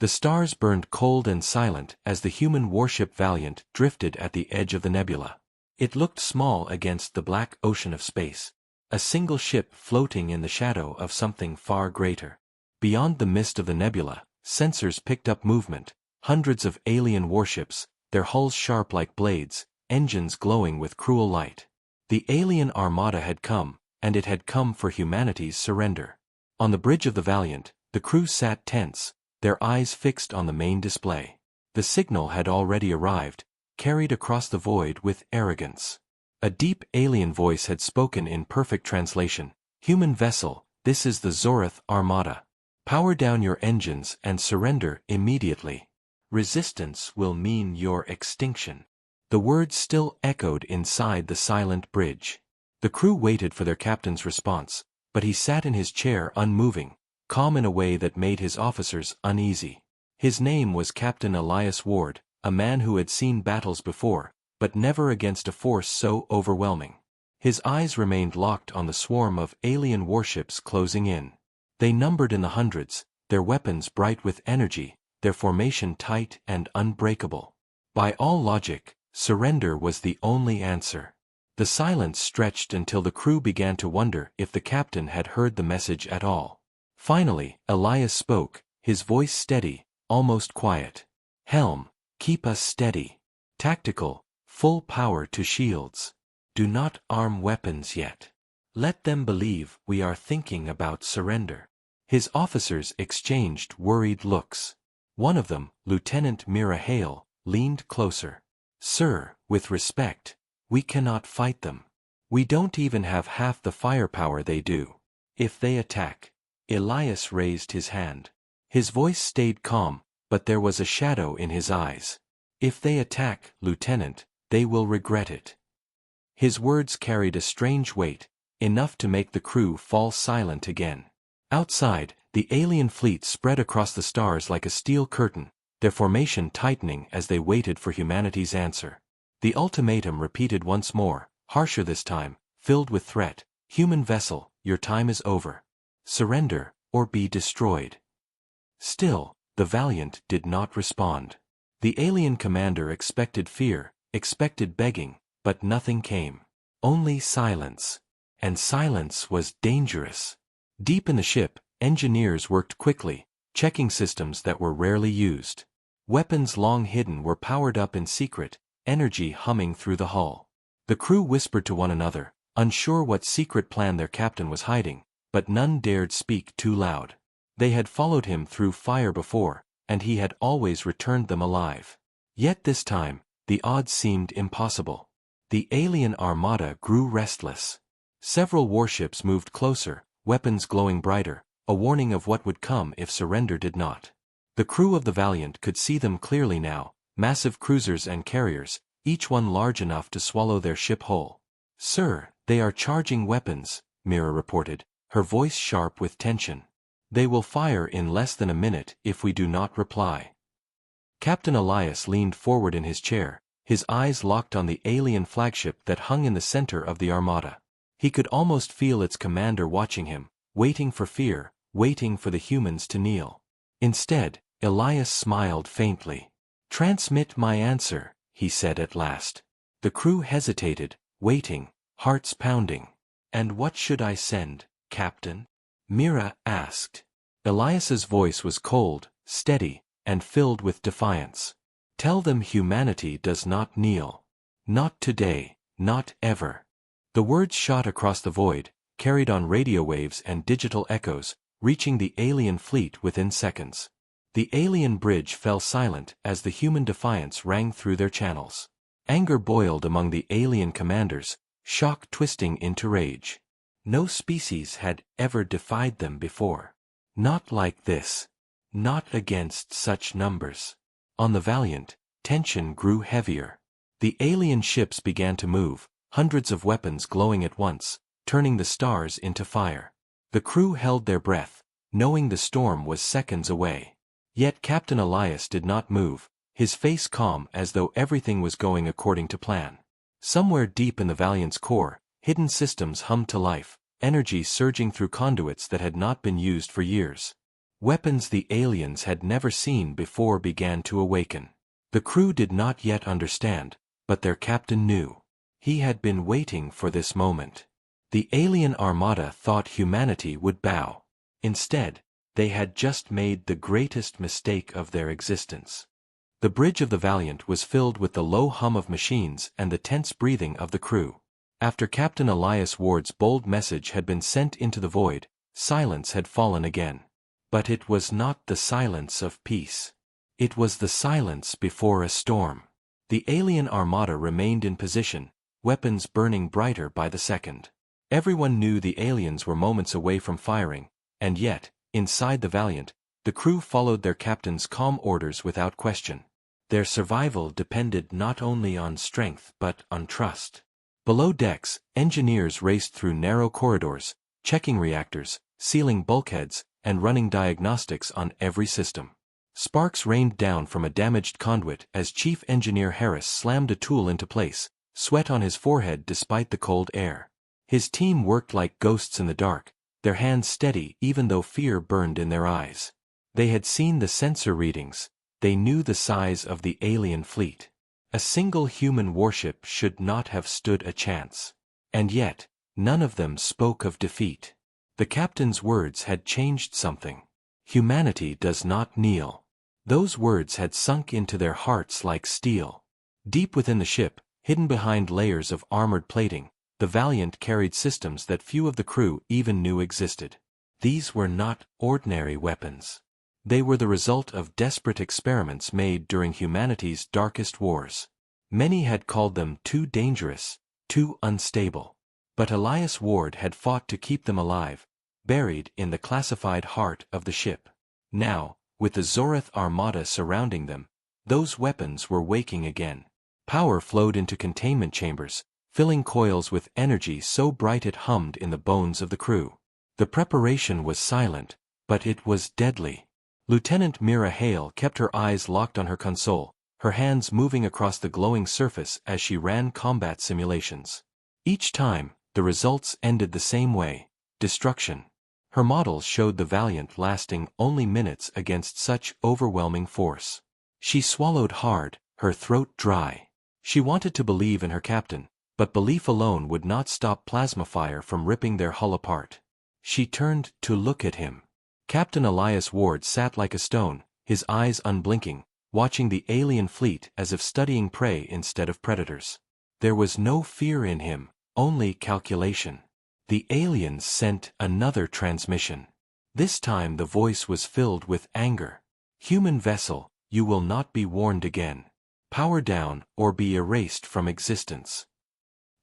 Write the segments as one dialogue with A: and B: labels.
A: The stars burned cold and silent as the human warship Valiant drifted at the edge of the nebula. It looked small against the black ocean of space, a single ship floating in the shadow of something far greater. Beyond the mist of the nebula, sensors picked up movement, hundreds of alien warships, their hulls sharp like blades, engines glowing with cruel light. The alien Armada had come, and it had come for humanity's surrender. On the bridge of the Valiant, the crew sat tense, their eyes fixed on the main display. The signal had already arrived, carried across the void with arrogance. A deep alien voice had spoken in perfect translation. "Human vessel, this is the Zorith Armada. Power down your engines and surrender immediately. Resistance will mean your extinction." The words still echoed inside the silent bridge. The crew waited for their captain's response, but he sat in his chair unmoving, calm in a way that made his officers uneasy. His name was Captain Elias Ward, a man who had seen battles before, but never against a force so overwhelming. His eyes remained locked on the swarm of alien warships closing in. They numbered in the hundreds, their weapons bright with energy, their formation tight and unbreakable. By all logic, surrender was the only answer. The silence stretched until the crew began to wonder if the captain had heard the message at all. Finally, Elias spoke, his voice steady, almost quiet. "Helm, keep us steady. Tactical, full power to shields. Do not arm weapons yet. Let them believe we are thinking about surrender." His officers exchanged worried looks. One of them, Lieutenant Mira Hale, leaned closer. "Sir, with respect, we cannot fight them. We don't even have half the firepower they do. If they attack—" Elias raised his hand. His voice stayed calm, but there was a shadow in his eyes. "If they attack, Lieutenant, they will regret it." His words carried a strange weight, enough to make the crew fall silent again. Outside, the alien fleet spread across the stars like a steel curtain, their formation tightening as they waited for humanity's answer. The ultimatum repeated once more, harsher this time, filled with threat. "Human vessel, your time is over. Surrender, or be destroyed." Still, the Valiant did not respond. The alien commander expected fear, expected begging, but nothing came. Only silence. And silence was dangerous. Deep in the ship, engineers worked quickly, checking systems that were rarely used. Weapons long hidden were powered up in secret, energy humming through the hull. The crew whispered to one another, unsure what secret plan their captain was hiding, but none dared speak too loud. They had followed him through fire before, and he had always returned them alive. Yet this time, the odds seemed impossible. The alien Armada grew restless. Several warships moved closer, weapons glowing brighter, a warning of what would come if surrender did not. The crew of the Valiant could see them clearly now, massive cruisers and carriers, each one large enough to swallow their ship whole. "Sir, they are charging weapons," Mira reported, her voice sharp with tension. "They will fire in less than a minute if we do not reply." Captain Elias leaned forward in his chair, his eyes locked on the alien flagship that hung in the center of the Armada. He could almost feel its commander watching him, waiting for fear, waiting for the humans to kneel. Instead, Elias smiled faintly. "Transmit my answer," he said at last. The crew hesitated, waiting, hearts pounding. "And what should I send, Captain?" Mira asked. Elias's voice was cold, steady, and filled with defiance. "Tell them humanity does not kneel. Not today, not ever." The words shot across the void, carried on radio waves and digital echoes, reaching the alien fleet within seconds. The alien bridge fell silent as the human defiance rang through their channels. Anger boiled among the alien commanders, shock twisting into rage. No species had ever defied them before. Not like this. Not against such numbers. On the Valiant, tension grew heavier. The alien ships began to move, hundreds of weapons glowing at once, turning the stars into fire. The crew held their breath, knowing the storm was seconds away. Yet Captain Elias did not move, his face calm as though everything was going according to plan. Somewhere deep in the Valiant's core, hidden systems hummed to life, energy surging through conduits that had not been used for years. Weapons the aliens had never seen before began to awaken. The crew did not yet understand, but their captain knew. He had been waiting for this moment. The alien armada thought humanity would bow. Instead, they had just made the greatest mistake of their existence. The bridge of the Valiant was filled with the low hum of machines and the tense breathing of the crew. After Captain Elias Ward's bold message had been sent into the void, silence had fallen again. But it was not the silence of peace. It was the silence before a storm. The alien armada remained in position, weapons burning brighter by the second. Everyone knew the aliens were moments away from firing, and yet, inside the Valiant, the crew followed their captain's calm orders without question. Their survival depended not only on strength but on trust. Below decks, engineers raced through narrow corridors, checking reactors, sealing bulkheads, and running diagnostics on every system. Sparks rained down from a damaged conduit as Chief Engineer Harris slammed a tool into place, sweat on his forehead despite the cold air. His team worked like ghosts in the dark, their hands steady even though fear burned in their eyes. They had seen the sensor readings, they knew the size of the alien fleet. A single human warship should not have stood a chance. And yet, none of them spoke of defeat. The captain's words had changed something. Humanity does not kneel. Those words had sunk into their hearts like steel. Deep within the ship, hidden behind layers of armored plating, the Valiant carried systems that few of the crew even knew existed. These were not ordinary weapons. They were the result of desperate experiments made during humanity's darkest wars. Many had called them too dangerous, too unstable. But Elias Ward had fought to keep them alive, buried in the classified heart of the ship. Now, with the Zoreth Armada surrounding them, those weapons were waking again. Power flowed into containment chambers, filling coils with energy so bright it hummed in the bones of the crew. The preparation was silent, but it was deadly. Lieutenant Mira Hale kept her eyes locked on her console, her hands moving across the glowing surface as she ran combat simulations. Each time, the results ended the same way: destruction. Her models showed the Valiant lasting only minutes against such overwhelming force. She swallowed hard, her throat dry. She wanted to believe in her captain, but belief alone would not stop plasma fire from ripping their hull apart. She turned to look at him. Captain Elias Ward sat like a stone, his eyes unblinking, watching the alien fleet as if studying prey instead of predators. There was no fear in him, only calculation. The aliens sent another transmission. This time the voice was filled with anger. Human vessel, you will not be warned again. Power down or be erased from existence.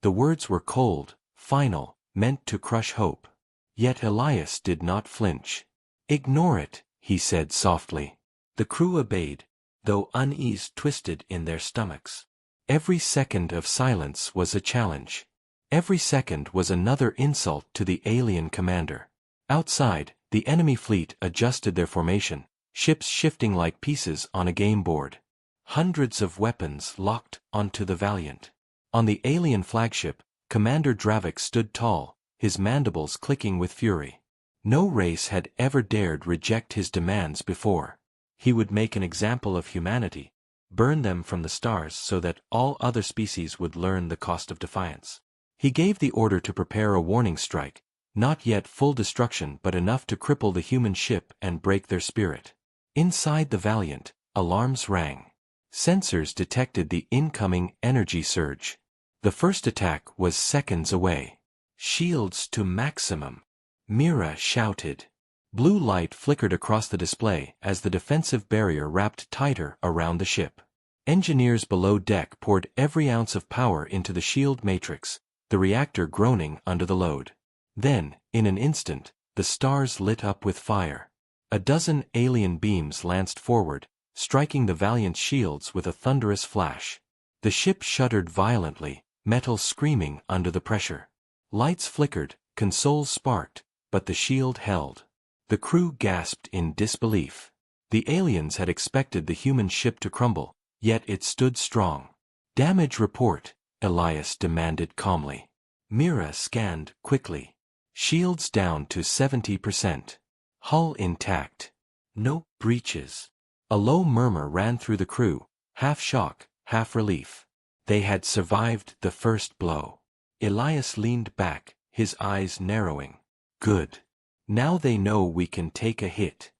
A: The words were cold, final, meant to crush hope. Yet Elias did not flinch. Ignore it, he said softly. The crew obeyed, though unease twisted in their stomachs. Every second of silence was a challenge. Every second was another insult to the alien commander. Outside, the enemy fleet adjusted their formation, ships shifting like pieces on a game board. Hundreds of weapons locked onto the Valiant. On the alien flagship, Commander Dravik stood tall, his mandibles clicking with fury. No race had ever dared reject his demands before. He would make an example of humanity, burn them from the stars so that all other species would learn the cost of defiance. He gave the order to prepare a warning strike, not yet full destruction but enough to cripple the human ship and break their spirit. Inside the Valiant, alarms rang. Sensors detected the incoming energy surge. The first attack was seconds away. Shields to maximum. Mira shouted. Blue light flickered across the display as the defensive barrier wrapped tighter around the ship. Engineers below deck poured every ounce of power into the shield matrix, the reactor groaning under the load. Then, in an instant, the stars lit up with fire. A dozen alien beams lanced forward, striking the Valiant's shields with a thunderous flash. The ship shuddered violently, metal screaming under the pressure. Lights flickered, consoles sparked, but the shield held. The crew gasped in disbelief. The aliens had expected the human ship to crumble, yet it stood strong. Damage report, Elias demanded calmly. Mira scanned quickly. Shields down to 70%. Hull intact. No breaches. A low murmur ran through the crew, half shock, half relief. They had survived the first blow. Elias leaned back, his eyes narrowing. Good. Now they know we can take a hit.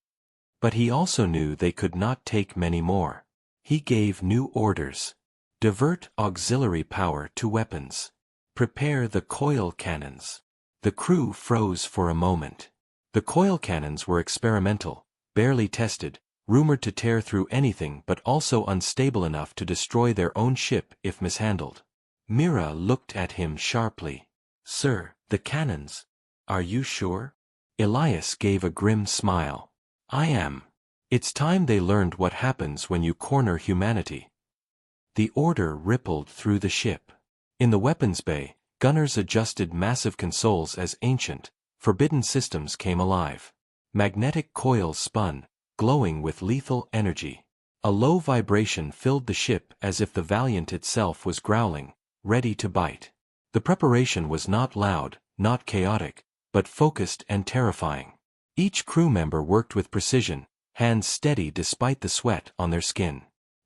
A: But he also knew they could not take many more. He gave new orders. Divert auxiliary power to weapons. Prepare the coil cannons. The crew froze for a moment. The coil cannons were experimental, barely tested, rumored to tear through anything but also unstable enough to destroy their own ship if mishandled. Mira looked at him sharply. Sir, the cannons. Are you sure? Elias gave a grim smile. I am. It's time they learned what happens when you corner humanity. The order rippled through the ship. In the weapons bay, gunners adjusted massive consoles as ancient, forbidden systems came alive. Magnetic coils spun, glowing with lethal energy. A low vibration filled the ship as if the Valiant itself was growling, ready to bite. The preparation was not loud, not chaotic, but focused and terrifying. Each crew member worked with precision, hands steady despite the sweat on their skin.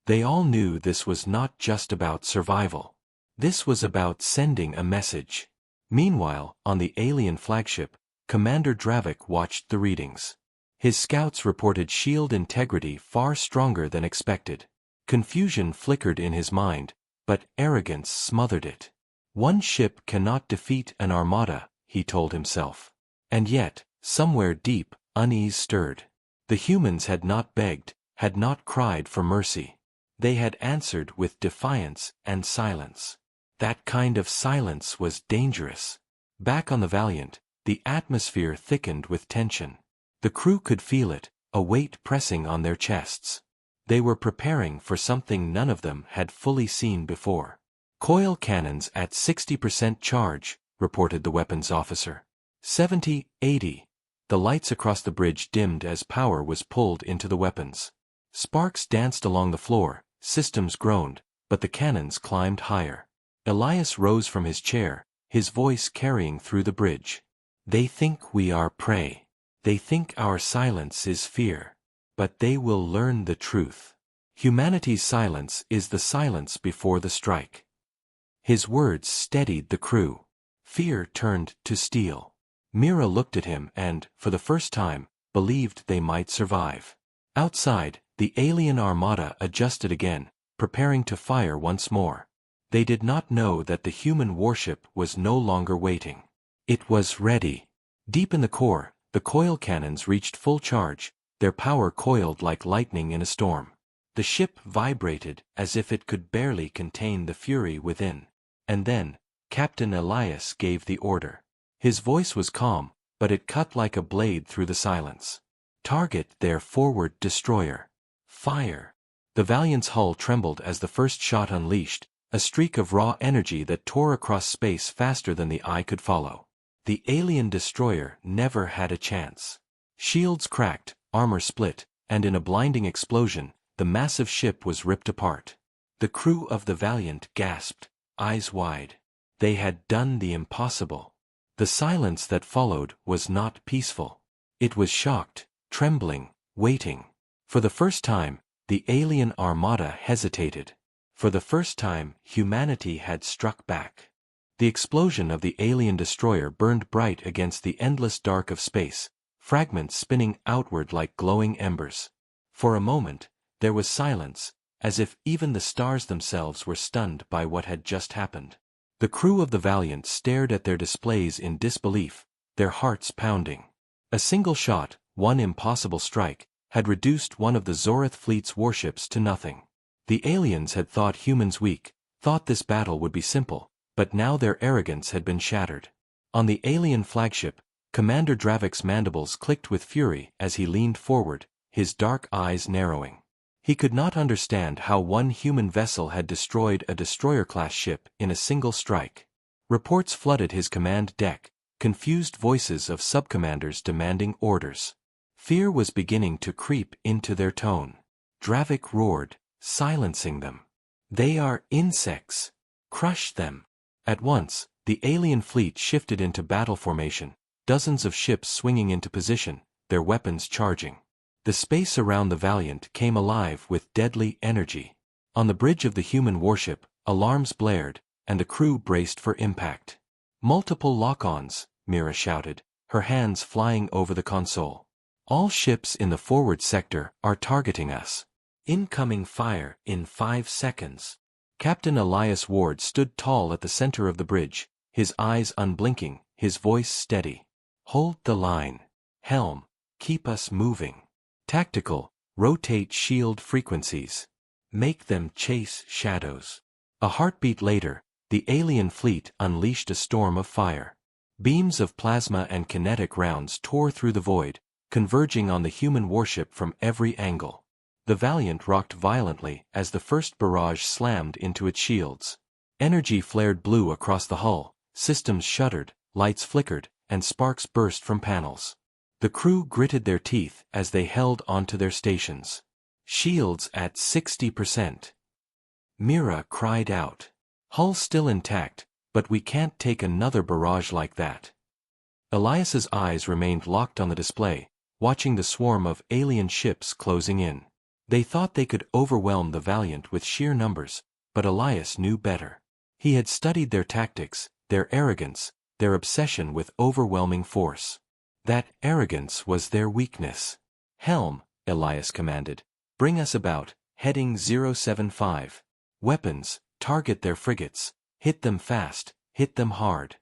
A: They all knew this was not just about survival. This was about sending a message. Meanwhile, on the alien flagship, Commander Dravik watched the readings. His scouts reported shield integrity far stronger than expected. Confusion flickered in his mind, but arrogance smothered it. One ship cannot defeat an armada, he told himself. And yet, somewhere deep, unease stirred. The humans had not begged, had not cried for mercy. They had answered with defiance and silence. That kind of silence was dangerous. Back on the Valiant, the atmosphere thickened with tension. The crew could feel it, a weight pressing on their chests. They were preparing for something none of them had fully seen before. Coil cannons at 60% charge, reported the weapons officer. 70, 80. The lights across the bridge dimmed as power was pulled into the weapons. Sparks danced along the floor, systems groaned, but the cannons climbed higher. Elias rose from his chair, his voice carrying through the bridge. They think we are prey. They think our silence is fear. But they will learn the truth. Humanity's silence is the silence before the strike. His words steadied the crew. Fear turned to steel. Mira looked at him and, for the first time, believed they might survive. Outside, the alien armada adjusted again, preparing to fire once more. They did not know that the human warship was no longer waiting. It was ready. Deep in the core, the coil cannons reached full charge, their power coiled like lightning in a storm. The ship vibrated as if it could barely contain the fury within. And then, Captain Elias gave the order. His voice was calm, but it cut like a blade through the silence. Target their forward destroyer. Fire. The Valiant's hull trembled as the first shot unleashed, a streak of raw energy that tore across space faster than the eye could follow. The alien destroyer never had a chance. Shields cracked, armor split, and in a blinding explosion, the massive ship was ripped apart. The crew of the Valiant gasped, eyes wide. They had done the impossible. The silence that followed was not peaceful. It was shocked, trembling, waiting. For the first time, the alien armada hesitated. For the first time, humanity had struck back. The explosion of the alien destroyer burned bright against the endless dark of space, fragments spinning outward like glowing embers. For a moment, there was silence, as if even the stars themselves were stunned by what had just happened. The crew of the Valiant stared at their displays in disbelief, their hearts pounding. A single shot, one impossible strike, had reduced one of the Zorith fleet's warships to nothing. The aliens had thought humans weak, thought this battle would be simple, but now their arrogance had been shattered. On the alien flagship, Commander Dravik's mandibles clicked with fury as he leaned forward, his dark eyes narrowing. He could not understand how one human vessel had destroyed a destroyer-class ship in a single strike. Reports flooded his command deck, confused voices of subcommanders demanding orders. Fear was beginning to creep into their tone. Dravik roared, silencing them. They are insects. Crush them. At once, the alien fleet shifted into battle formation, dozens of ships swinging into position, their weapons charging. The space around the Valiant came alive with deadly energy. On the bridge of the human warship, alarms blared, and the crew braced for impact. "Multiple lock-ons," Mira shouted, her hands flying over the console. "All ships in the forward sector are targeting us. Incoming fire in 5 seconds." Captain Elias Ward stood tall at the center of the bridge, his eyes unblinking, his voice steady. "Hold the line. Helm, keep us moving. Tactical, rotate shield frequencies. Make them chase shadows." A heartbeat later, the alien fleet unleashed a storm of fire. Beams of plasma and kinetic rounds tore through the void, converging on the human warship from every angle. The Valiant rocked violently as the first barrage slammed into its shields. Energy flared blue across the hull, systems shuddered, lights flickered, and sparks burst from panels. The crew gritted their teeth as they held onto their stations. "Shields at 60%. Mira cried out. "Hull still intact, but we can't take another barrage like that." Elias's eyes remained locked on the display, watching the swarm of alien ships closing in. They thought they could overwhelm the Valiant with sheer numbers, but Elias knew better. He had studied their tactics, their arrogance, their obsession with overwhelming force. That arrogance was their weakness. "Helm," Elias commanded, "bring us about, heading 075. Weapons, target their frigates, hit them fast, hit them hard."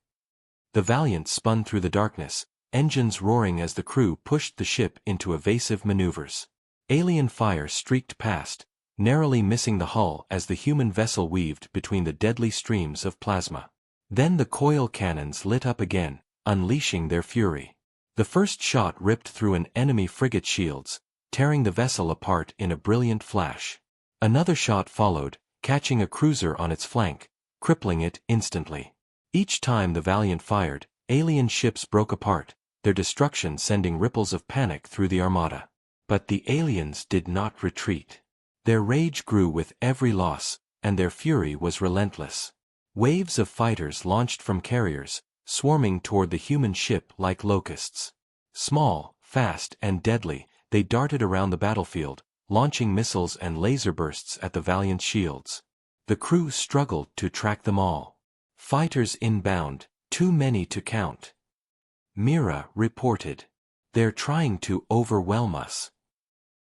A: The Valiant spun through the darkness, engines roaring as the crew pushed the ship into evasive maneuvers. Alien fire streaked past, narrowly missing the hull as the human vessel weaved between the deadly streams of plasma. Then the coil cannons lit up again, unleashing their fury. The first shot ripped through an enemy frigate's shields, tearing the vessel apart in a brilliant flash. Another shot followed, catching a cruiser on its flank, crippling it instantly. Each time the Valiant fired, alien ships broke apart, their destruction sending ripples of panic through the Armada. But the aliens did not retreat. Their rage grew with every loss, and their fury was relentless. Waves of fighters launched from carriers, swarming toward the human ship like locusts. Small, fast, and deadly, they darted around the battlefield, launching missiles and laser bursts at the Valiant's shields. The crew struggled to track them all. "Fighters inbound, too many to count," Mira reported. "They're trying to overwhelm us."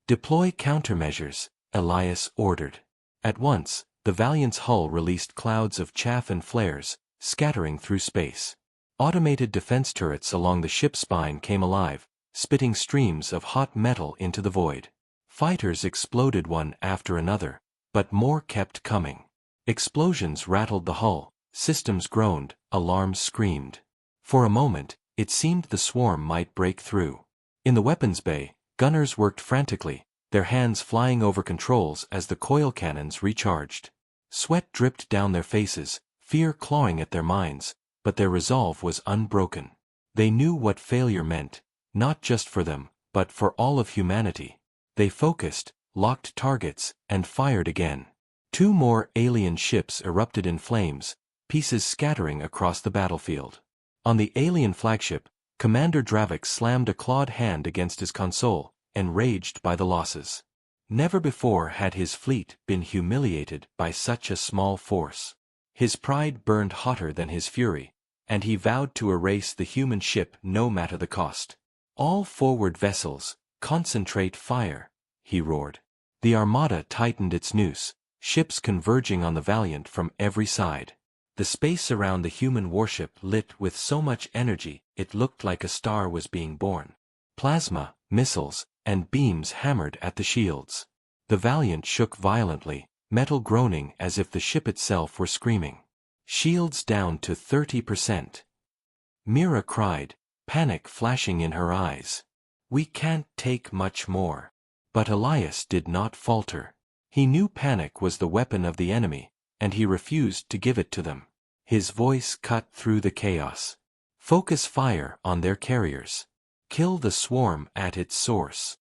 A: "Deploy countermeasures," Elias ordered. At once, the Valiant's hull released clouds of chaff and flares, scattering through space. Automated defense turrets along the ship's spine came alive, spitting streams of hot metal into the void. Fighters exploded one after another, but more kept coming. Explosions rattled the hull, systems groaned, alarms screamed. For a moment, it seemed the swarm might break through. In the weapons bay, gunners worked frantically, their hands flying over controls as the coil cannons recharged. Sweat dripped down their faces, fear clawing at their minds, but their resolve was unbroken. They knew what failure meant, not just for them, but for all of humanity. They focused, locked targets, and fired again. 2 more alien ships erupted in flames, pieces scattering across the battlefield. On the alien flagship, Commander Dravik slammed a clawed hand against his console, enraged by the losses. Never before had his fleet been humiliated by such a small force. His pride burned hotter than his fury, and he vowed to erase the human ship no matter the cost. "All forward vessels, concentrate fire," he roared. The Armada tightened its noose, ships converging on the Valiant from every side. The space around the human warship lit with so much energy it looked like a star was being born. Plasma, missiles, and beams hammered at the shields. The Valiant shook violently, metal groaning as if the ship itself were screaming. "Shields down to 30%. Mira cried, panic flashing in her eyes. "We can't take much more." But Elias did not falter. He knew panic was the weapon of the enemy, and he refused to give it to them. His voice cut through the chaos. "Focus fire on their carriers. Kill the swarm at its source."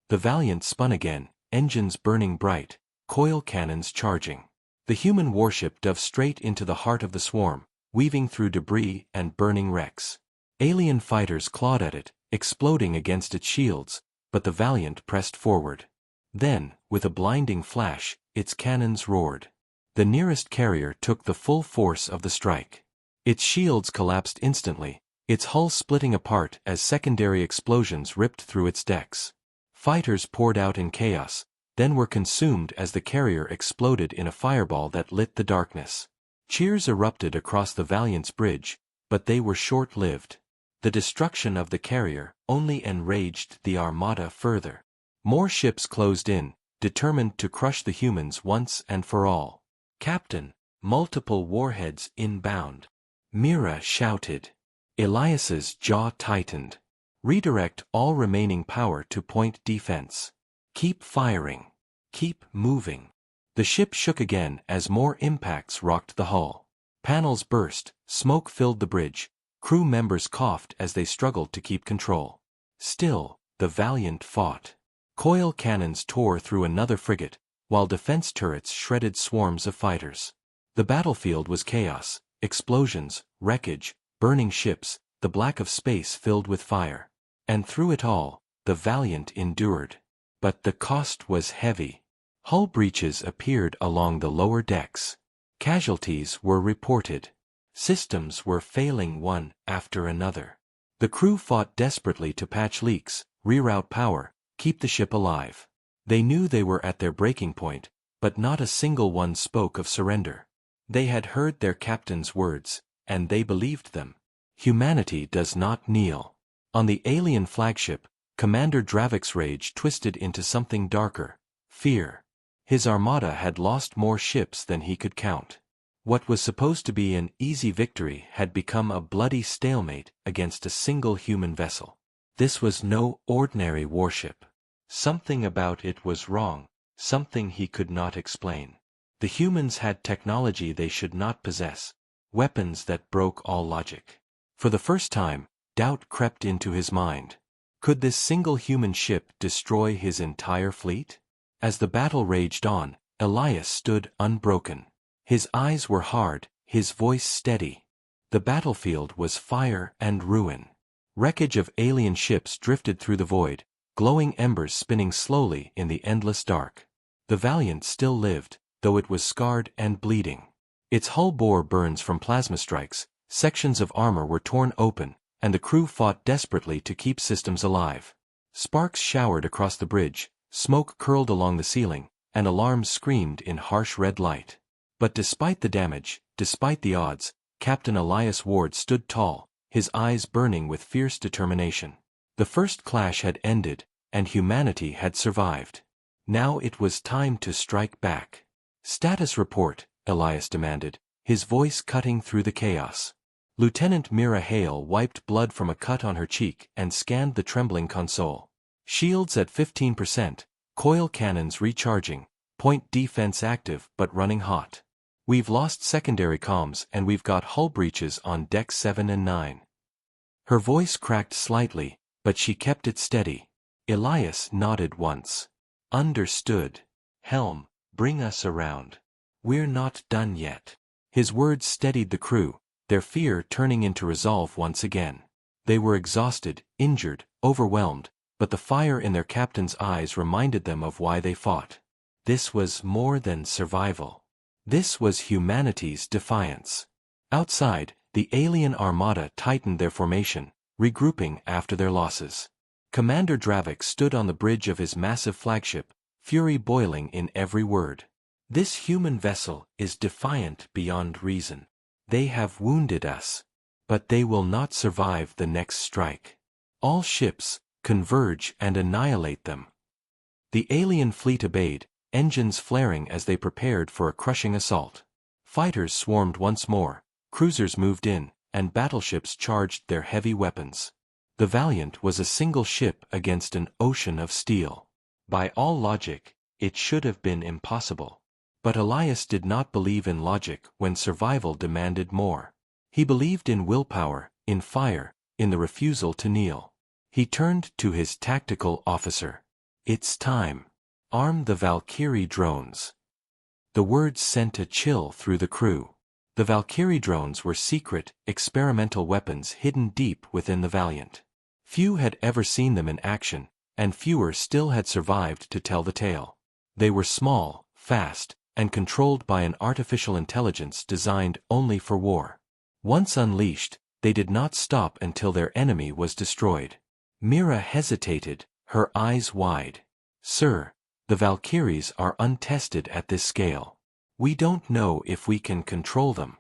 A: The Valiant spun again, engines burning bright, coil cannons charging. The human warship dove straight into the heart of the swarm, weaving through debris and burning wrecks. Alien fighters clawed at it, exploding against its shields, but the Valiant pressed forward. Then, with a blinding flash, its cannons roared. The nearest carrier took the full force of the strike. Its shields collapsed instantly, its hull splitting apart as secondary explosions ripped through its decks. Fighters poured out in chaos, then were consumed as the carrier exploded in a fireball that lit the darkness. Cheers erupted across the Valiant's bridge, but they were short-lived. The destruction of the carrier only enraged the Armada further. More ships closed in, determined to crush the humans once and for all. "Captain, multiple warheads inbound," Mira shouted. Elias's jaw tightened. "Redirect all remaining power to point defense. Keep firing. Keep moving." The ship shook again as more impacts rocked the hull. Panels burst, smoke filled the bridge, crew members coughed as they struggled to keep control. Still, the Valiant fought. Coil cannons tore through another frigate, while defense turrets shredded swarms of fighters. The battlefield was chaos, explosions, wreckage, burning ships, the black of space filled with fire. And through it all, the Valiant endured. But the cost was heavy. Hull breaches appeared along the lower decks. Casualties were reported. Systems were failing one after another. The crew fought desperately to patch leaks, reroute power, keep the ship alive. They knew they were at their breaking point, but not a single one spoke of surrender. They had heard their captain's words, and they believed them. Humanity does not kneel. On the alien flagship, Commander Dravik's rage twisted into something darker: fear. His armada had lost more ships than he could count. What was supposed to be an easy victory had become a bloody stalemate against a single human vessel. This was no ordinary warship. Something about it was wrong, something he could not explain. The humans had technology they should not possess, weapons that broke all logic. For the first time, doubt crept into his mind. Could this single human ship destroy his entire fleet? As the battle raged on, Elias stood unbroken. His eyes were hard, his voice steady. The battlefield was fire and ruin. Wreckage of alien ships drifted through the void, glowing embers spinning slowly in the endless dark. The Valiant still lived, though it was scarred and bleeding. Its hull bore burns from plasma strikes, sections of armor were torn open, and the crew fought desperately to keep systems alive. Sparks showered across the bridge, smoke curled along the ceiling, and alarms screamed in harsh red light. But despite the damage, despite the odds, Captain Elias Ward stood tall, his eyes burning with fierce determination. The first clash had ended, and humanity had survived. Now it was time to strike back. "Status report," Elias demanded, his voice cutting through the chaos. Lieutenant Mira Hale wiped blood from a cut on her cheek and scanned the trembling console. "Shields at 15%, coil cannons recharging, point defense active but running hot. We've lost secondary comms and we've got hull breaches on decks 7 and 9. Her voice cracked slightly, but she kept it steady. Elias nodded once. "Understood. Helm, bring us around. We're not done yet." His words steadied the crew, their fear turning into resolve once again. They were exhausted, injured, overwhelmed, but the fire in their captain's eyes reminded them of why they fought. This was more than survival. This was humanity's defiance. Outside, the alien armada tightened their formation, regrouping after their losses. Commander Dravik stood on the bridge of his massive flagship, fury boiling in every word. "This human vessel is defiant beyond reason. They have wounded us. But they will not survive the next strike. All ships, converge and annihilate them." The alien fleet obeyed, engines flaring as they prepared for a crushing assault. Fighters swarmed once more, cruisers moved in, and battleships charged their heavy weapons. The Valiant was a single ship against an ocean of steel. By all logic, it should have been impossible. But Elias did not believe in logic when survival demanded more. He believed in willpower, in fire, in the refusal to kneel. He turned to his tactical officer. "It's time. Arm the Valkyrie drones." The words sent a chill through the crew. The Valkyrie drones were secret, experimental weapons hidden deep within the Valiant. Few had ever seen them in action, and fewer still had survived to tell the tale. They were small, fast, and controlled by an artificial intelligence designed only for war. Once unleashed, they did not stop until their enemy was destroyed. Mira hesitated, her eyes wide. "Sir, the Valkyries are untested at this scale. We don't know if we can control them."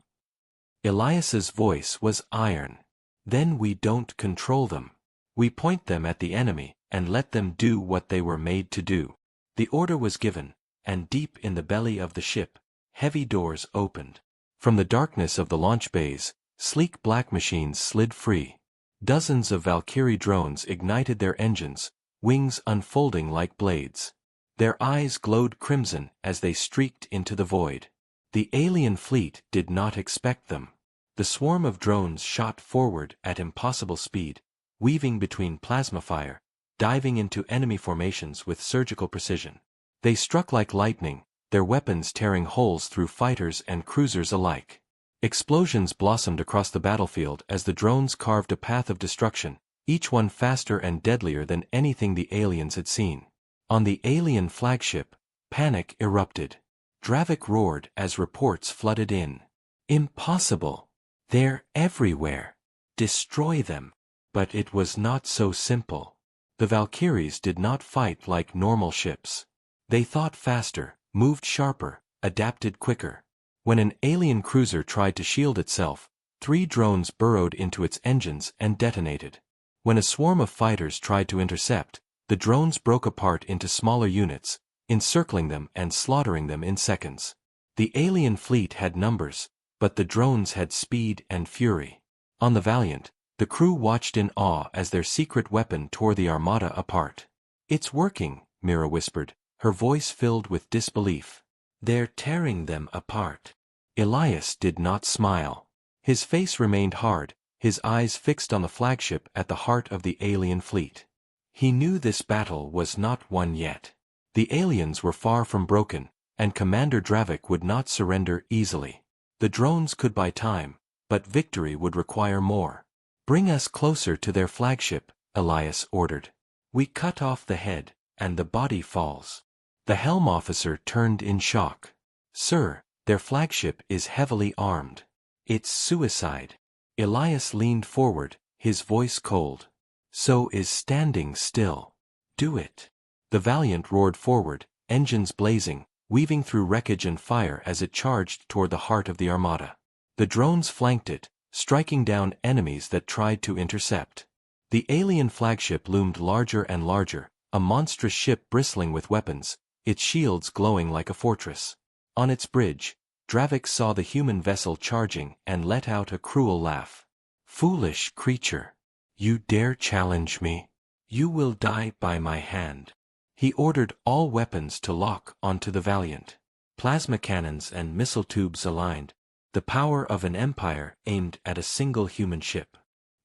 A: Elias's voice was iron. "Then we don't control them. We point them at the enemy, and let them do what they were made to do." The order was given, and deep in the belly of the ship, heavy doors opened. From the darkness of the launch bays, sleek black machines slid free. Dozens of Valkyrie drones ignited their engines, wings unfolding like blades. Their eyes glowed crimson as they streaked into the void. The alien fleet did not expect them. The swarm of drones shot forward at impossible speed, weaving between plasma fire, diving into enemy formations with surgical precision. They struck like lightning, their weapons tearing holes through fighters and cruisers alike. Explosions blossomed across the battlefield as the drones carved a path of destruction, each one faster and deadlier than anything the aliens had seen. On the alien flagship, panic erupted. Dravik roared as reports flooded in. "Impossible! They're everywhere! Destroy them!" But it was not so simple. The Valkyries did not fight like normal ships. They thought faster, moved sharper, adapted quicker. When an alien cruiser tried to shield itself, 3 drones burrowed into its engines and detonated. When a swarm of fighters tried to intercept, the drones broke apart into smaller units, encircling them and slaughtering them in seconds. The alien fleet had numbers, but the drones had speed and fury. On the Valiant, the crew watched in awe as their secret weapon tore the Armada apart. "It's working," Mira whispered, her voice filled with disbelief. "They're tearing them apart." Elias did not smile. His face remained hard, his eyes fixed on the flagship at the heart of the alien fleet. He knew this battle was not won yet. The aliens were far from broken, and Commander Dravik would not surrender easily. The drones could buy time, but victory would require more. "Bring us closer to their flagship," Elias ordered. "We cut off the head, and the body falls." The helm officer turned in shock. "Sir, their flagship is heavily armed. It's suicide." Elias leaned forward, his voice cold. "So is standing still. Do it." The Valiant roared forward, engines blazing, weaving through wreckage and fire as it charged toward the heart of the Armada. The drones flanked it, striking down enemies that tried to intercept. The alien flagship loomed larger and larger, a monstrous ship bristling with weapons, its shields glowing like a fortress. On its bridge, Dravik saw the human vessel charging and let out a cruel laugh. "Foolish creature! You dare challenge me? You will die by my hand." He ordered all weapons to lock onto the Valiant. Plasma cannons and missile tubes aligned, the power of an empire aimed at a single human ship.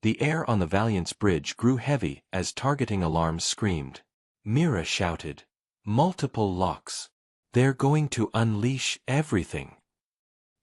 A: The air on the Valiant's bridge grew heavy as targeting alarms screamed. Mira shouted, "Multiple locks. They're going to unleash everything."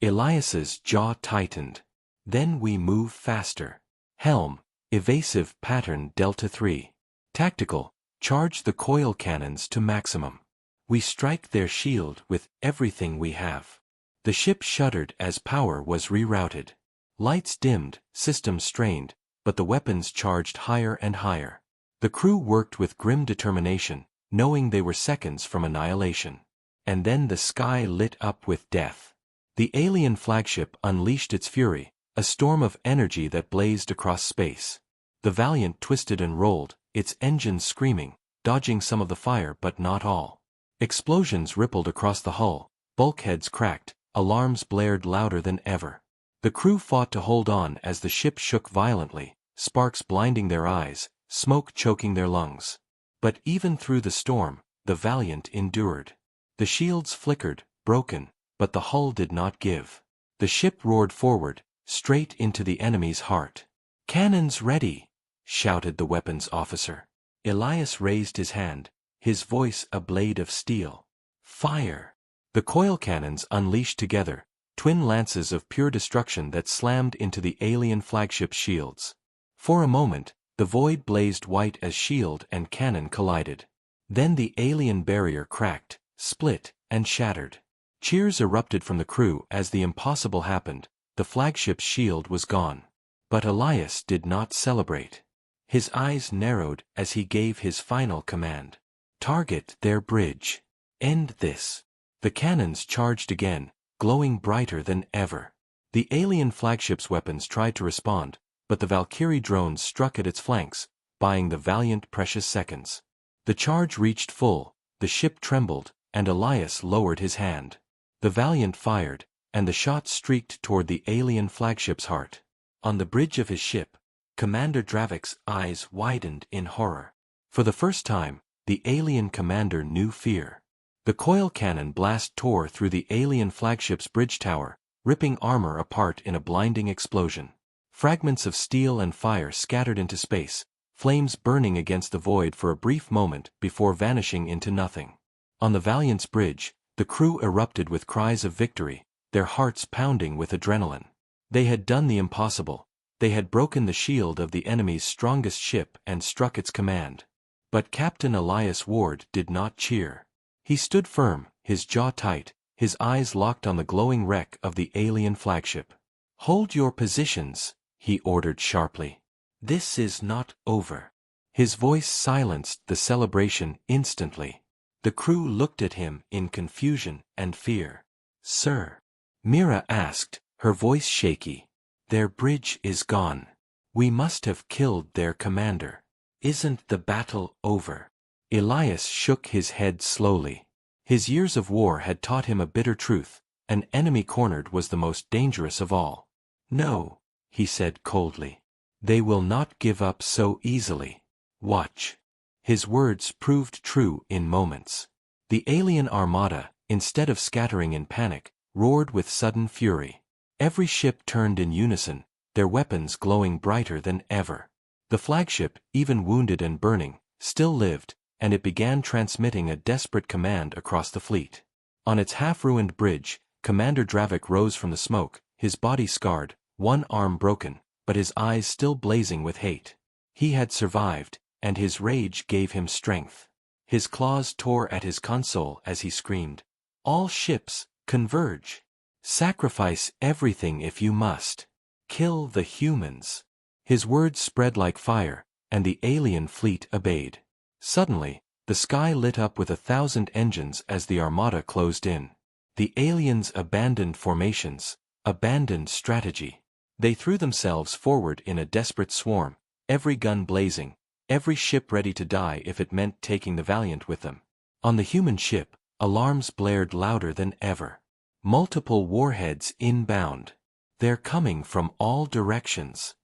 A: Elias's jaw tightened. "Then we move faster. Helm, evasive pattern Delta 3. Tactical, charge the coil cannons to maximum. We strike their shield with everything we have." The ship shuddered as power was rerouted. Lights dimmed, systems strained, but the weapons charged higher and higher. The crew worked with grim determination, knowing they were seconds from annihilation. And then the sky lit up with death. The alien flagship unleashed its fury, a storm of energy that blazed across space. The Valiant twisted and rolled, its engines screaming, dodging some of the fire but not all. Explosions rippled across the hull, bulkheads cracked, alarms blared louder than ever. The crew fought to hold on as the ship shook violently, sparks blinding their eyes, smoke choking their lungs. But even through the storm, the Valiant endured. The shields flickered, broken, but the hull did not give. The ship roared forward, straight into the enemy's heart. "Cannons ready!" shouted the weapons officer. Elias raised his hand, his voice a blade of steel. "Fire!" The coil cannons unleashed together, twin lances of pure destruction that slammed into the alien flagship's shields. For a moment, The void blazed white as shield and cannon collided. Then the alien barrier cracked, split, and shattered. Cheers erupted from the crew as the impossible happened. The flagship's shield was gone. But Elias did not celebrate. His eyes narrowed as he gave his final command. Target their bridge. End this. The cannons charged again, glowing brighter than ever. The alien flagship's weapons tried to respond, but the Valkyrie drones struck at its flanks, buying the Valiant precious seconds. The charge reached full, the ship trembled, and Elias lowered his hand. The Valiant fired, and the shot streaked toward the alien flagship's heart. On the bridge of his ship, Commander Dravik's eyes widened in horror. For the first time, the alien commander knew fear. The coil cannon blast tore through the alien flagship's bridge tower, ripping armor apart in a blinding explosion. Fragments of steel and fire scattered into space, flames burning against the void for a brief moment before vanishing into nothing. On the Valiant's bridge, the crew erupted with cries of victory, their hearts pounding with adrenaline. They had done the impossible. They had broken the shield of the enemy's strongest ship and struck its command. But Captain Elias Ward did not cheer. He stood firm, his jaw tight, his eyes locked on the glowing wreck of the alien flagship. "Hold your positions," he ordered sharply. "This is not over." His voice silenced the celebration instantly. The crew looked at him in confusion and fear. "Sir," Mira asked, her voice shaky. "Their bridge is gone. We must have killed their commander. Isn't the battle over?" Elias shook his head slowly. His years of war had taught him a bitter truth: an enemy cornered was the most dangerous of all. "No," he said coldly. "They will not give up so easily. Watch." His words proved true in moments. The alien armada, instead of scattering in panic, roared with sudden fury. Every ship turned in unison, their weapons glowing brighter than ever. The flagship, even wounded and burning, still lived, and it began transmitting a desperate command across the fleet. On its half-ruined bridge, Commander Dravik rose from the smoke, his body scarred, one arm broken, but his eyes still blazing with hate. He had survived, and his rage gave him strength. His claws tore at his console as he screamed, "All ships, converge! Sacrifice everything if you must. Kill the humans." His words spread like fire, and the alien fleet obeyed. Suddenly, the sky lit up with 1,000 engines as the armada closed in. The aliens abandoned formations, abandoned strategy. They threw themselves forward in a desperate swarm, every gun blazing, every ship ready to die if it meant taking the Valiant with them. On the human ship, alarms blared louder than ever. Multiple warheads inbound. "They're coming from all directions."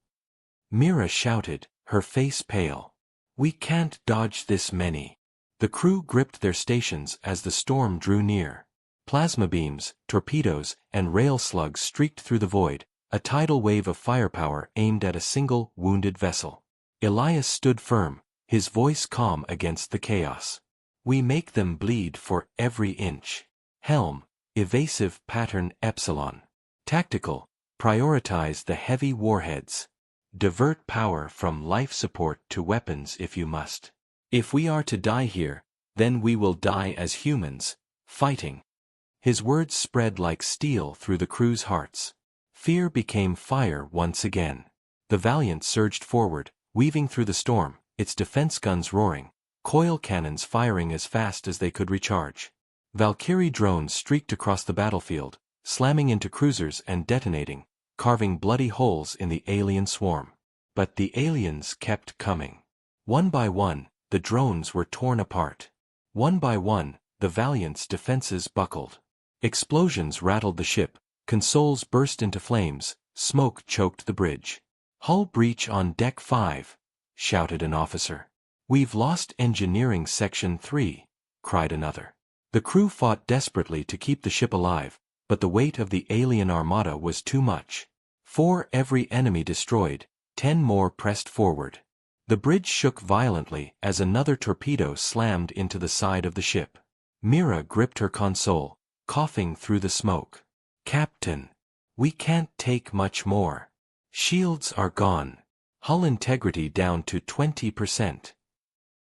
A: Mira shouted, her face pale. "We can't dodge this many." The crew gripped their stations as the storm drew near. Plasma beams, torpedoes, and rail slugs streaked through the void, a tidal wave of firepower aimed at a single, wounded vessel. Elias stood firm, his voice calm against the chaos. "We make them bleed for every inch." Helm, evasive pattern Epsilon. Tactical, prioritize the heavy warheads. Divert power from life support to weapons if you must. If we are to die here, then we will die as humans, fighting. His words spread like steel through the crew's hearts. Fear became fire once again. The Valiant surged forward, weaving through the storm, its defense guns roaring, coil cannons firing as fast as they could recharge. Valkyrie drones streaked across the battlefield, slamming into cruisers and detonating, carving bloody holes in the alien swarm. But the aliens kept coming. One by one, the drones were torn apart. One by one, the Valiant's defenses buckled. Explosions rattled the ship, consoles burst into flames, smoke choked the bridge. "Hull breach on Deck 5, shouted an officer. "We've lost Engineering Section 3, cried another. The crew fought desperately to keep the ship alive, but the weight of the alien armada was too much. For every enemy destroyed, 10 more pressed forward. The bridge shook violently as another torpedo slammed into the side of the ship. Mira gripped her console, coughing through the smoke. "Captain, we can't take much more. Shields are gone. Hull integrity down to 20%.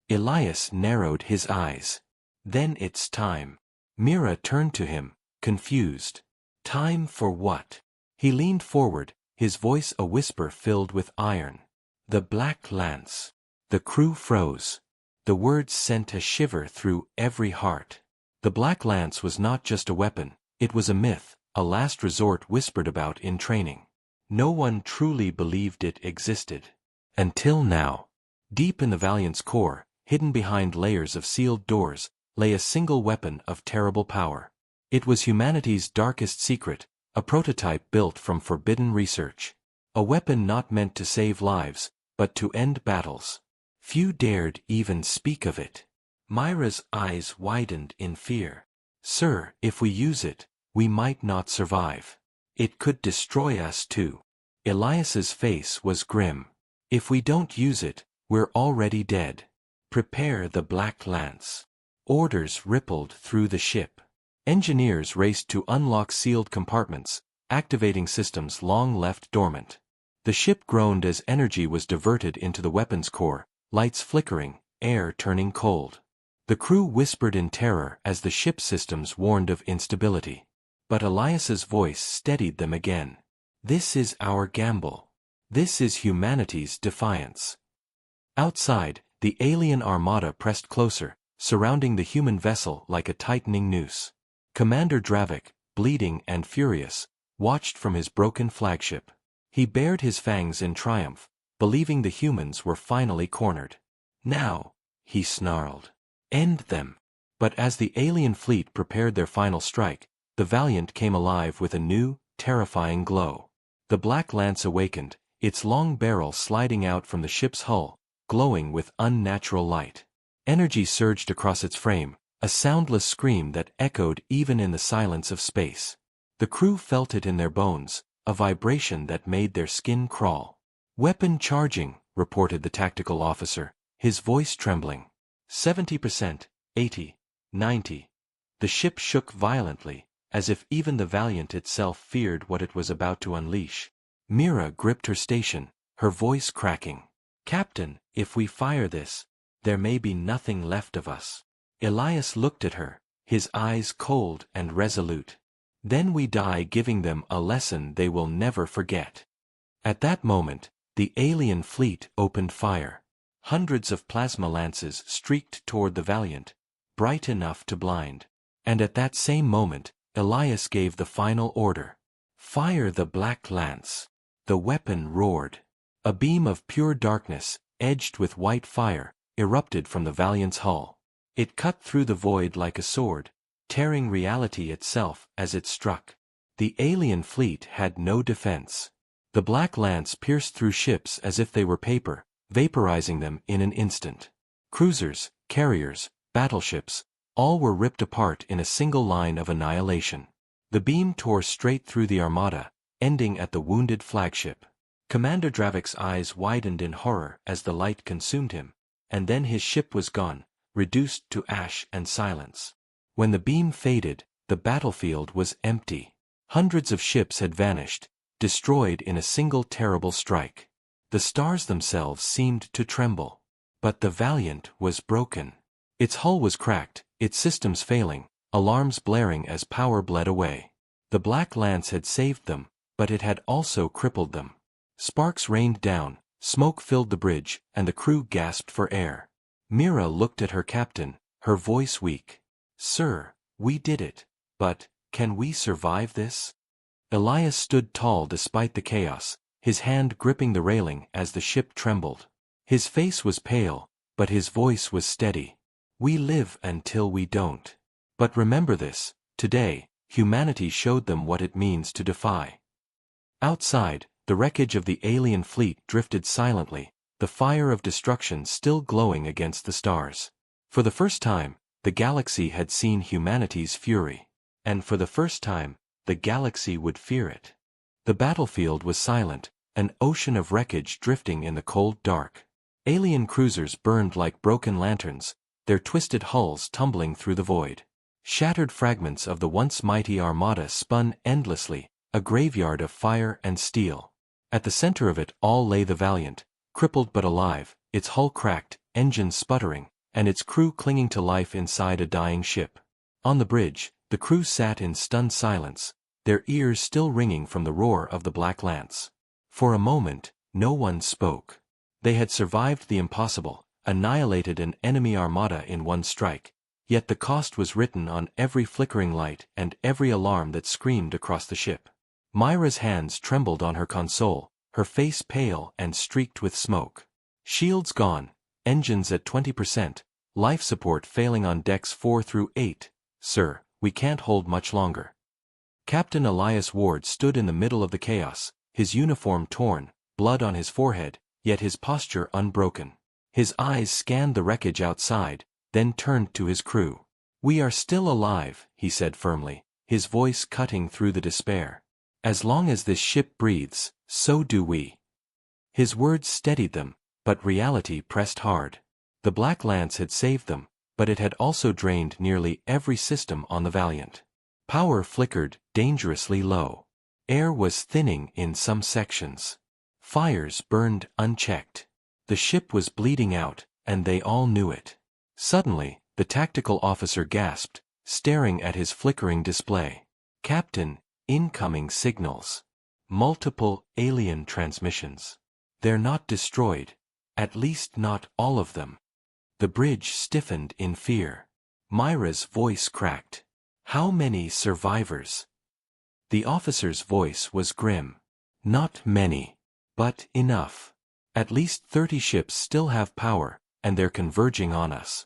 A: Elias narrowed his eyes. Then it's time. Mira turned to him, confused. Time for what? He leaned forward, his voice a whisper filled with iron. The Black Lance. The crew froze. The words sent a shiver through every heart. The Black Lance was not just a weapon, it was a myth, a last resort whispered about in training. No one truly believed it existed. Until now. Deep in the Valiant's core, hidden behind layers of sealed doors, lay a single weapon of terrible power. It was humanity's darkest secret, a prototype built from forbidden research. A weapon not meant to save lives, but to end battles. Few dared even speak of it. Myra's eyes widened in fear. Sir, if we use it, we might not survive. It could destroy us too. Elias's face was grim. If we don't use it, we're already dead. Prepare the Black Lance. Orders rippled through the ship. Engineers raced to unlock sealed compartments, activating systems long left dormant. The ship groaned as energy was diverted into the weapons core, lights flickering, air turning cold. The crew whispered in terror as the ship's systems warned of instability. But Elias's voice steadied them again. This is our gamble. This is humanity's defiance. Outside, the alien armada pressed closer, surrounding the human vessel like a tightening noose. Commander Dravik, bleeding and furious, watched from his broken flagship. He bared his fangs in triumph, believing the humans were finally cornered. Now, he snarled. End them. But as the alien fleet prepared their final strike, the Valiant came alive with a new, terrifying glow. The Black Lance awakened, its long barrel sliding out from the ship's hull, glowing with unnatural light. Energy surged across its frame, a soundless scream that echoed even in the silence of space. The crew felt it in their bones, a vibration that made their skin crawl. Weapon charging, reported the tactical officer, his voice trembling. 70%, 80, 90. The ship shook violently, as if even the Valiant itself feared what it was about to unleash. Mira gripped her station, her voice cracking. Captain, if we fire this, there may be nothing left of us. Elias looked at her, his eyes cold and resolute. Then we die giving them a lesson they will never forget. At that moment, the alien fleet opened fire. Hundreds of plasma lances streaked toward the Valiant, bright enough to blind. And at that same moment, Elias gave the final order. Fire the Black Lance. The weapon roared. A beam of pure darkness, edged with white fire, erupted from the Valiant's hull. It cut through the void like a sword, tearing reality itself as it struck. The alien fleet had no defense. The Black Lance pierced through ships as if they were paper, vaporizing them in an instant. Cruisers, carriers, battleships, all were ripped apart in a single line of annihilation. The beam tore straight through the Armada, ending at the wounded flagship. Commander Dravik's eyes widened in horror as the light consumed him, and then his ship was gone, reduced to ash and silence. When the beam faded, the battlefield was empty. Hundreds of ships had vanished, destroyed in a single terrible strike. The stars themselves seemed to tremble. But the Valiant was broken. Its hull was cracked, its systems failing, alarms blaring as power bled away. The Black Lance had saved them, but it had also crippled them. Sparks rained down, smoke filled the bridge, and the crew gasped for air. Mira looked at her captain, her voice weak. Sir, we did it, but, can we survive this? Elias stood tall despite the chaos, his hand gripping the railing as the ship trembled. His face was pale, but his voice was steady. We live until we don't. But remember this, today, humanity showed them what it means to defy. Outside, the wreckage of the alien fleet drifted silently, the fire of destruction still glowing against the stars. For the first time, the galaxy had seen humanity's fury. And for the first time, the galaxy would fear it. The battlefield was silent, an ocean of wreckage drifting in the cold dark. Alien cruisers burned like broken lanterns, their twisted hulls tumbling through the void. Shattered fragments of the once mighty Armada spun endlessly, a graveyard of fire and steel. At the center of it all lay the Valiant, crippled but alive, its hull cracked, engines sputtering, and its crew clinging to life inside a dying ship. On the bridge, the crew sat in stunned silence, their ears still ringing from the roar of the Black Lance. For a moment, no one spoke. They had survived the impossible, annihilated an enemy armada in one strike, yet the cost was written on every flickering light and every alarm that screamed across the ship. Myra's hands trembled on her console, her face pale and streaked with smoke. Shields gone, engines at 20%, life support failing on decks 4 through 8. Sir, we can't hold much longer. Captain Elias Ward stood in the middle of the chaos, his uniform torn, blood on his forehead, yet his posture unbroken. His eyes scanned the wreckage outside, then turned to his crew. "We are still alive," he said firmly, his voice cutting through the despair. "As long as this ship breathes, so do we." His words steadied them, but reality pressed hard. The Black Lance had saved them, but it had also drained nearly every system on the Valiant. Power flickered dangerously low. Air was thinning in some sections. Fires burned unchecked. The ship was bleeding out, and they all knew it. Suddenly, the tactical officer gasped, staring at his flickering display. "Captain, incoming signals. Multiple alien transmissions. They're not destroyed. At least not all of them." The bridge stiffened in fear. Myra's voice cracked. "How many survivors?" The officer's voice was grim. "Not many. But enough. At least 30 ships still have power, and they're converging on us."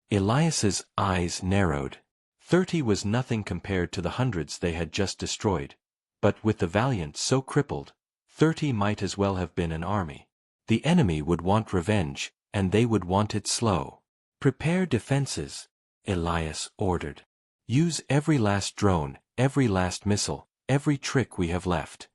A: Elias's eyes narrowed. 30 was nothing compared to the hundreds they had just destroyed. But with the Valiant so crippled, 30 might as well have been an army. The enemy would want revenge, and they would want it slow. "Prepare defenses," Elias ordered. "Use every last drone, every last missile, every trick we have left."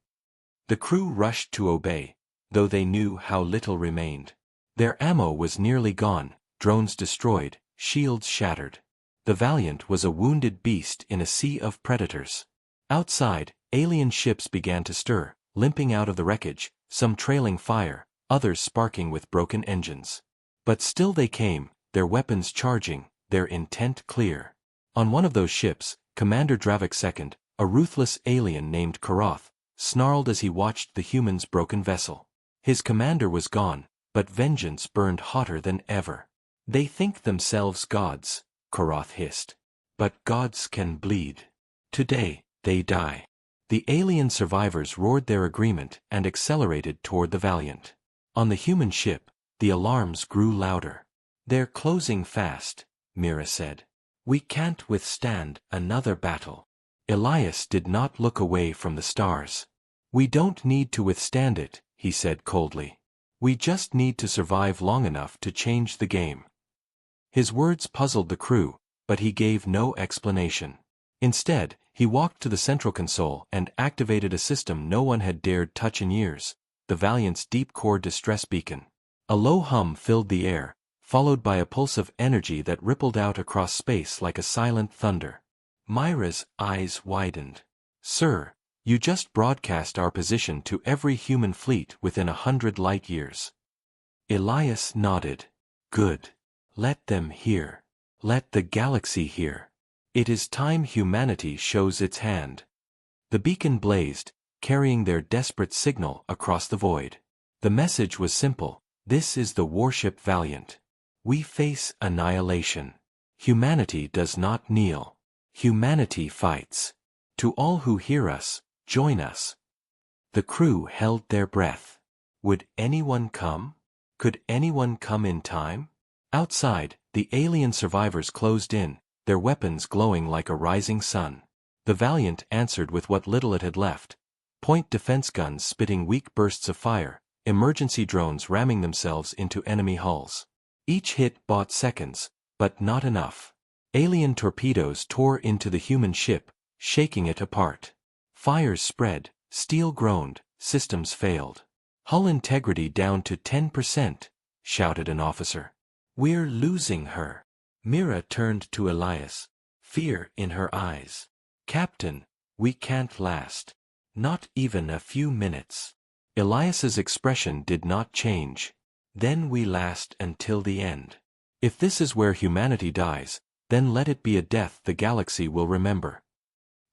A: The crew rushed to obey, though they knew how little remained. Their ammo was nearly gone, drones destroyed, shields shattered. The Valiant was a wounded beast in a sea of predators. Outside, alien ships began to stir, limping out of the wreckage, some trailing fire, others sparking with broken engines. But still they came, their weapons charging, their intent clear. On one of those ships, Commander Dravik II, a ruthless alien named Karoth, snarled as he watched the humans' broken vessel. His commander was gone, but vengeance burned hotter than ever. "They think themselves gods," Karoth hissed. "But gods can bleed. Today, they die." The alien survivors roared their agreement and accelerated toward the Valiant. On the human ship, the alarms grew louder. "They're closing fast," Mira said. "We can't withstand another battle." Elias did not look away from the stars. "We don't need to withstand it," he said coldly. "We just need to survive long enough to change the game." His words puzzled the crew, but he gave no explanation. Instead, he walked to the central console and activated a system no one had dared touch in years, the Valiant's deep-core distress beacon. A low hum filled the air, followed by a pulse of energy that rippled out across space like a silent thunder. Myra's eyes widened. "Sir, you just broadcast our position to every human fleet within 100 light-years." Elias nodded. "Good. Let them hear. Let the galaxy hear. It is time humanity shows its hand." The beacon blazed, carrying their desperate signal across the void. The message was simple: "This is the warship Valiant. We face annihilation. Humanity does not kneel. Humanity fights. To all who hear us, join us." The crew held their breath. Would anyone come? Could anyone come in time? Outside, the alien survivors closed in, their weapons glowing like a rising sun. The Valiant answered with what little it had left: point defense guns spitting weak bursts of fire, emergency drones ramming themselves into enemy hulls. Each hit bought seconds, but not enough. Alien torpedoes tore into the human ship, shaking it apart. Fires spread, steel groaned, systems failed. "Hull integrity down to 10%, shouted an officer. "We're losing her." Mira turned to Elias, fear in her eyes. "Captain, we can't last. Not even a few minutes." Elias's expression did not change. Then we last until the end. If this is where humanity dies, then let it be a death the galaxy will remember.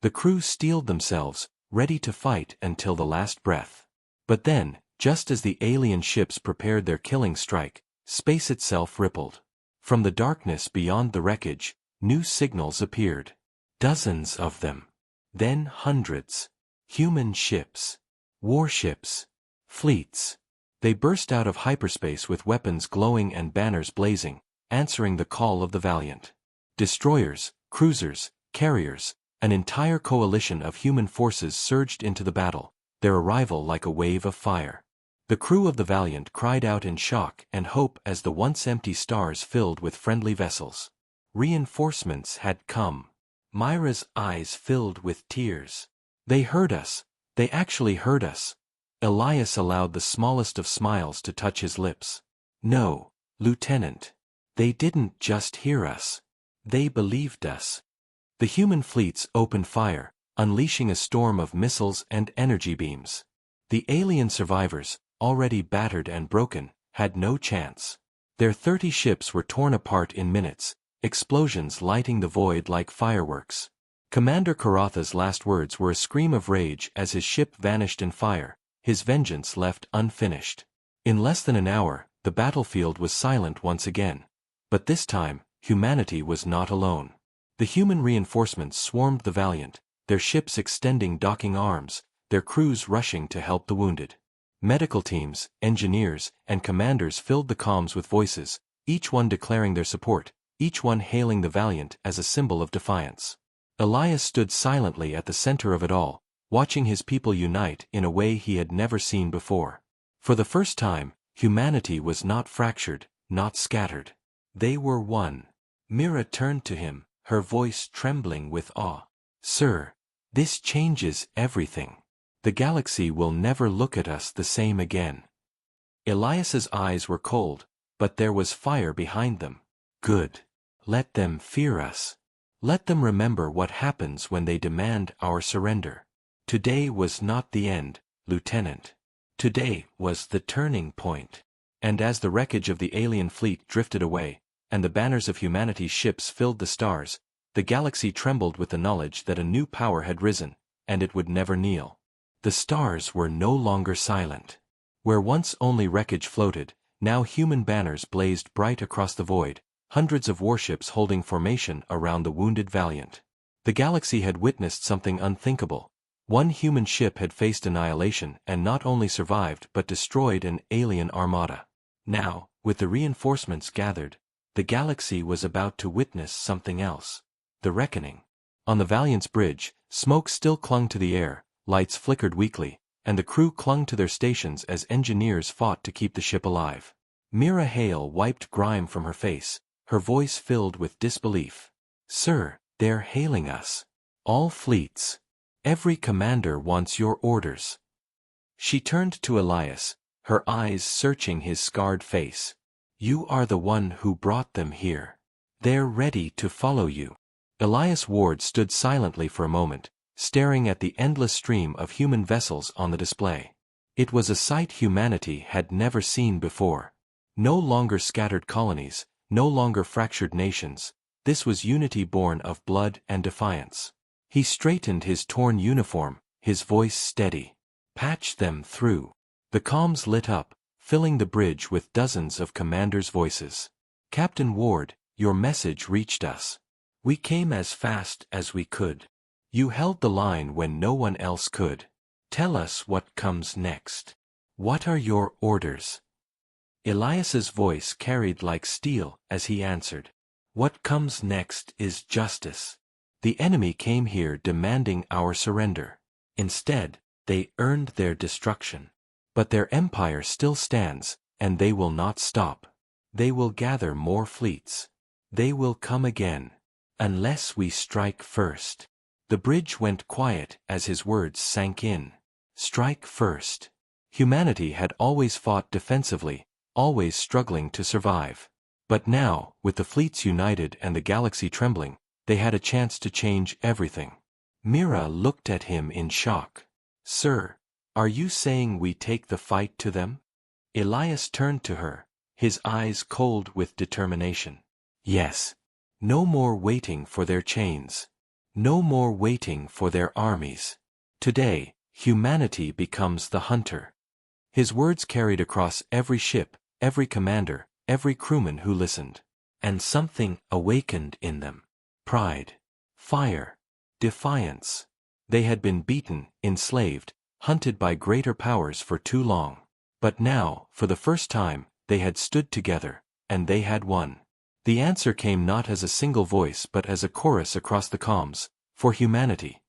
A: The crew steeled themselves, ready to fight until the last breath. But then, just as the alien ships prepared their killing strike, space itself rippled. From the darkness beyond the wreckage, new signals appeared. Dozens of them. Then hundreds. Human ships. Warships. Fleets. They burst out of hyperspace with weapons glowing and banners blazing, answering the call of the Valiant. Destroyers, cruisers, carriers, an entire coalition of human forces surged into the battle, their arrival like a wave of fire. The crew of the Valiant cried out in shock and hope as the once empty stars filled with friendly vessels. Reinforcements had come. Myra's eyes filled with tears. They heard us. They actually heard us. Elias allowed the smallest of smiles to touch his lips. No, Lieutenant. They didn't just hear us. They believed us. The human fleets opened fire, unleashing a storm of missiles and energy beams. The alien survivors, already battered and broken, had no chance. Their 30 ships were torn apart in minutes, explosions lighting the void like fireworks. Commander Karatha's last words were a scream of rage as his ship vanished in fire, his vengeance left unfinished. In less than an hour, the battlefield was silent once again. But this time, humanity was not alone. The human reinforcements swarmed the Valiant, their ships extending docking arms, their crews rushing to help the wounded. Medical teams, engineers, and commanders filled the comms with voices, each one declaring their support, each one hailing the Valiant as a symbol of defiance. Elias stood silently at the center of it all, watching his people unite in a way he had never seen before. For the first time, humanity was not fractured, not scattered. They were one. Mira turned to him, her voice trembling with awe. Sir, this changes everything. The galaxy will never look at us the same again. Elias's eyes were cold, but there was fire behind them. Good. Let them fear us. Let them remember what happens when they demand our surrender. Today was not the end, Lieutenant. Today was the turning point. And as the wreckage of the alien fleet drifted away, and the banners of humanity's ships filled the stars, the galaxy trembled with the knowledge that a new power had risen, and it would never kneel. The stars were no longer silent. Where once only wreckage floated, now human banners blazed bright across the void, hundreds of warships holding formation around the wounded Valiant. The galaxy had witnessed something unthinkable. One human ship had faced annihilation and not only survived but destroyed an alien armada. Now, with the reinforcements gathered, the galaxy was about to witness something else. The reckoning. On the Valiant's bridge, smoke still clung to the air, lights flickered weakly, and the crew clung to their stations as engineers fought to keep the ship alive. Mira Hale wiped grime from her face, her voice filled with disbelief. Sir, they're hailing us. All fleets. Every commander wants your orders. She turned to Elias, her eyes searching his scarred face. You are the one who brought them here. They're ready to follow you. Elias Ward stood silently for a moment, staring at the endless stream of human vessels on the display. It was a sight humanity had never seen before. No longer scattered colonies, no longer fractured nations, this was unity born of blood and defiance. He straightened his torn uniform, his voice steady. Patch them through. The comms lit up, filling the bridge with dozens of commanders' voices. Captain Ward, your message reached us. We came as fast as we could. You held the line when no one else could. Tell us what comes next. What are your orders? Elias's voice carried like steel as he answered. What comes next is justice. The enemy came here demanding our surrender. Instead, they earned their destruction. But their empire still stands, and they will not stop. They will gather more fleets. They will come again. Unless we strike first. The bridge went quiet as his words sank in. Strike first. Humanity had always fought defensively, always struggling to survive. But now, with the fleets united and the galaxy trembling, they had a chance to change everything. Mira looked at him in shock. Sir, Are you saying we take the fight to them? Elias turned to her, his eyes cold with determination. Yes. No more waiting for their chains. No more waiting for their armies. Today, humanity becomes the hunter. His words carried across every ship, every commander, every crewman who listened. And something awakened in them. Pride. Fire. Defiance. They had been beaten, enslaved, hunted by greater powers for too long. But now, for the first time, they had stood together, and they had won. The answer came not as a single voice but as a chorus across the comms, for humanity.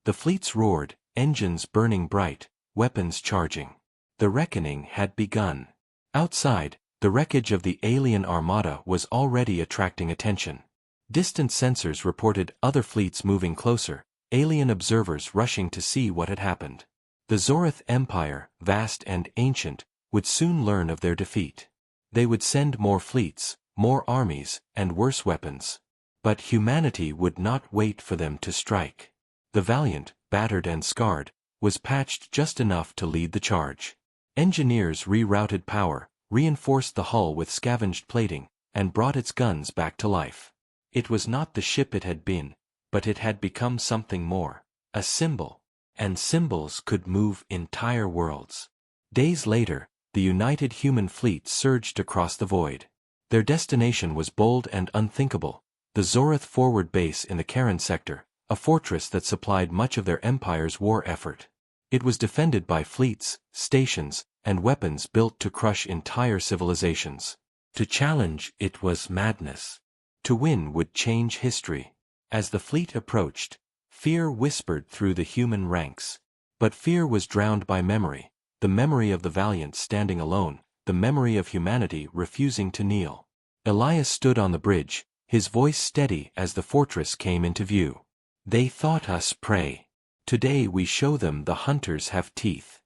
A: The fleets roared, engines burning bright, weapons charging. The reckoning had begun. Outside, the wreckage of the alien Armada was already attracting attention. Distant sensors reported other fleets moving closer, alien observers rushing to see what had happened. The Zorith Empire, vast and ancient, would soon learn of their defeat. They would send more fleets, more armies, and worse weapons. But humanity would not wait for them to strike. The Valiant, battered and scarred, was patched just enough to lead the charge. Engineers rerouted power, reinforced the hull with scavenged plating, and brought its guns back to life. It was not the ship it had been, but it had become something more, a symbol. And symbols could move entire worlds. Days later, the united human fleet surged across the void. Their destination was bold and unthinkable, the Zorith forward base in the Karen sector, a fortress that supplied much of their empire's war effort. It was defended by fleets, stations, and weapons built to crush entire civilizations. To challenge it was madness. To win would change history. As the fleet approached, fear whispered through the human ranks. But fear was drowned by memory, the memory of the valiant standing alone, the memory of humanity refusing to kneel. Elias stood on the bridge, his voice steady as the fortress came into view. They thought us prey. Today we show them the hunters have teeth.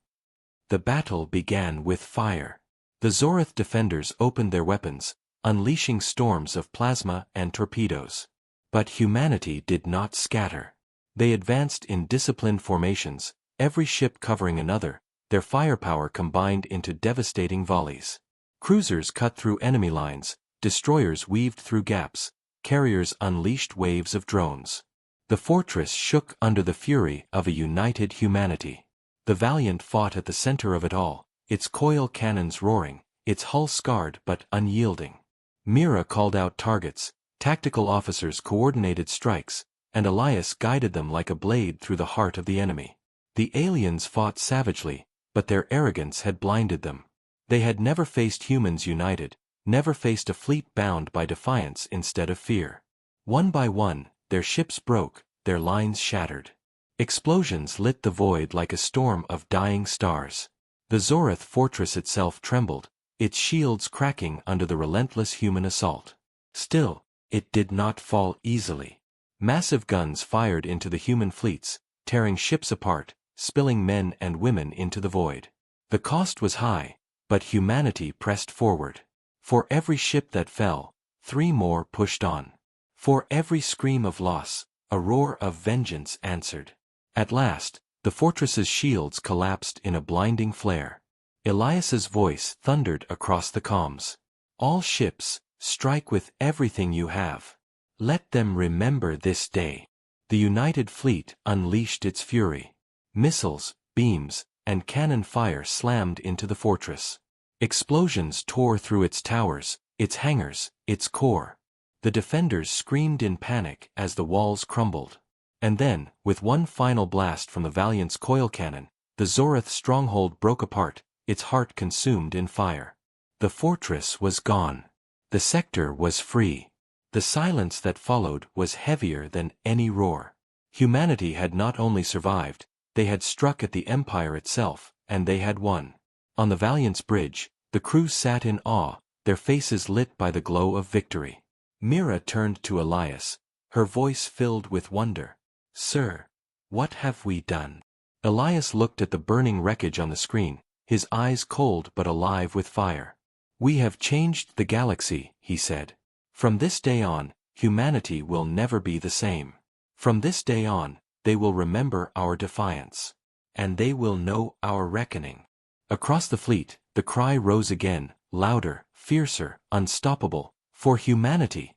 A: The battle began with fire. The Zorith defenders opened their weapons, unleashing storms of plasma and torpedoes. But humanity did not scatter. They advanced in disciplined formations, every ship covering another, their firepower combined into devastating volleys. Cruisers cut through enemy lines, destroyers weaved through gaps, carriers unleashed waves of drones. The fortress shook under the fury of a united humanity. The Valiant fought at the center of it all, its coil cannons roaring, its hull scarred but unyielding. Mira called out targets, tactical officers coordinated strikes, and Elias guided them like a blade through the heart of the enemy. The aliens fought savagely, but their arrogance had blinded them. They had never faced humans united, never faced a fleet bound by defiance instead of fear. One by one, their ships broke, their lines shattered. Explosions lit the void like a storm of dying stars. The Zorith fortress itself trembled, its shields cracking under the relentless human assault. Still, it did not fall easily. Massive guns fired into the human fleets, tearing ships apart, spilling men and women into the void. The cost was high, but humanity pressed forward. For every ship that fell, 3 more pushed on. For every scream of loss, a roar of vengeance answered. At last, the fortress's shields collapsed in a blinding flare. Elias's voice thundered across the comms. All ships, strike with everything you have. Let them remember this day. The united fleet unleashed its fury. Missiles, beams, and cannon fire slammed into the fortress. Explosions tore through its towers, its hangars, its core. The defenders screamed in panic as the walls crumbled. And then, with one final blast from the Valiant's coil cannon, the Zorith stronghold broke apart, its heart consumed in fire. The fortress was gone. The sector was free. The silence that followed was heavier than any roar. Humanity had not only survived, they had struck at the Empire itself, and they had won. On the Valiant's bridge, the crew sat in awe, their faces lit by the glow of victory. Mira turned to Elias, her voice filled with wonder. "Sir, what have we done?" Elias looked at the burning wreckage on the screen, his eyes cold but alive with fire. "We have changed the galaxy," he said. "From this day on, humanity will never be the same. From this day on, they will remember our defiance. and they will know our reckoning. Across the fleet, the cry rose again, louder, fiercer, unstoppable, for humanity.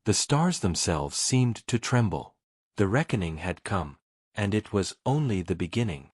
A: The stars themselves seemed to tremble. The reckoning had come, and it was only the beginning.